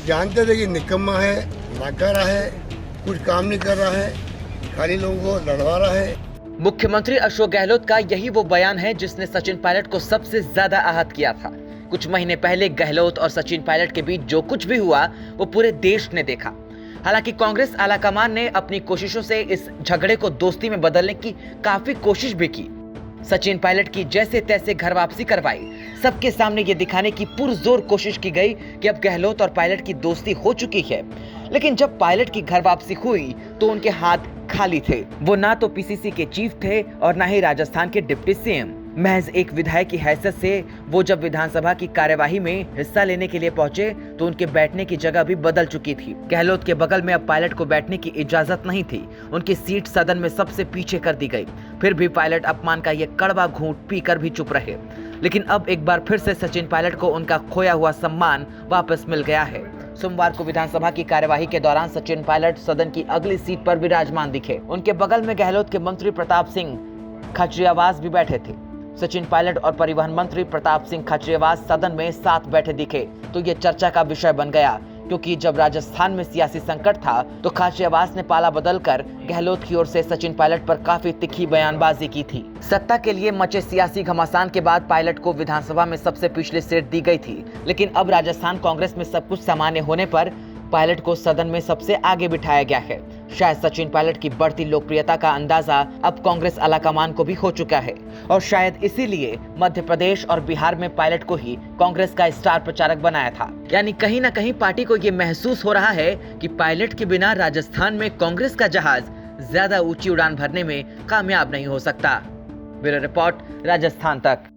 जानते थे कि निकम्मा है, नाकारा है, कुछ काम नहीं कर रहा है, खाली लोगों को लड़वा रहा है। मुख्यमंत्री अशोक गहलोत का यही वो बयान है जिसने सचिन पायलट को सबसे ज्यादा आहत किया था। कुछ महीने पहले गहलोत और सचिन पायलट के बीच जो कुछ भी हुआ वो पूरे देश ने देखा। हालांकि कांग्रेस आलाकमान ने अपनी कोशिशों से इस झगड़े को दोस्ती में बदलने की काफी कोशिश भी की। सचिन पायलट की जैसे तैसे घर वापसी करवाई। सबके सामने ये दिखाने की पुरजोर कोशिश की गई कि अब गहलोत और पायलट की दोस्ती हो चुकी है। लेकिन जब पायलट की घर वापसी हुई तो उनके हाथ खाली थे। वो ना तो पीसीसी के चीफ थे और ना ही राजस्थान के डिप्टी सीएम। महज एक विधायक की हैसियत से वो जब विधानसभा की कार्यवाही में हिस्सा लेने के लिए पहुंचे तो उनके बैठने की जगह भी बदल चुकी थी। गहलोत के बगल में अब पायलट को बैठने की इजाजत नहीं थी। उनकी सीट सदन में सबसे पीछे कर दी गई। फिर भी पायलट अपमान का ये कड़वा घूंट पीकर भी चुप रहे। लेकिन अब एक बार फिर से सचिन पायलट को उनका खोया हुआ सम्मान वापस मिल गया है। सोमवार को विधानसभा की कार्यवाही के दौरान सचिन पायलट सदन की अगली सीट पर विराजमान दिखे। उनके बगल में गहलोत के मंत्री प्रताप सिंह खाचरियावास भी बैठे थे। सचिन पायलट और परिवहन मंत्री प्रताप सिंह खाचरियावास सदन में साथ बैठे दिखे तो ये चर्चा का विषय बन गया, क्योंकि जब राजस्थान में सियासी संकट था तो खाचरियावास ने पाला बदलकर गहलोत की ओर से सचिन पायलट पर काफी तिखी बयानबाजी की थी। सत्ता के लिए मचे सियासी घमासान के बाद पायलट को विधानसभा में सबसे पिछली सीट दी गई थी। लेकिन अब राजस्थान कांग्रेस में सब कुछ सामान्य होने पर पायलट को सदन में सबसे आगे बिठाया गया है। शायद सचिन पायलट की बढ़ती लोकप्रियता का अंदाजा अब कांग्रेस आलाकमान को भी हो चुका है और शायद इसीलिए मध्य प्रदेश और बिहार में पायलट को ही कांग्रेस का स्टार प्रचारक बनाया था। यानी कहीं ना कहीं पार्टी को ये महसूस हो रहा है कि पायलट के बिना राजस्थान में कांग्रेस का जहाज ज्यादा ऊंची उड़ान भरने में कामयाब नहीं हो सकता। ब्यूरो रिपोर्ट, राजस्थान तक।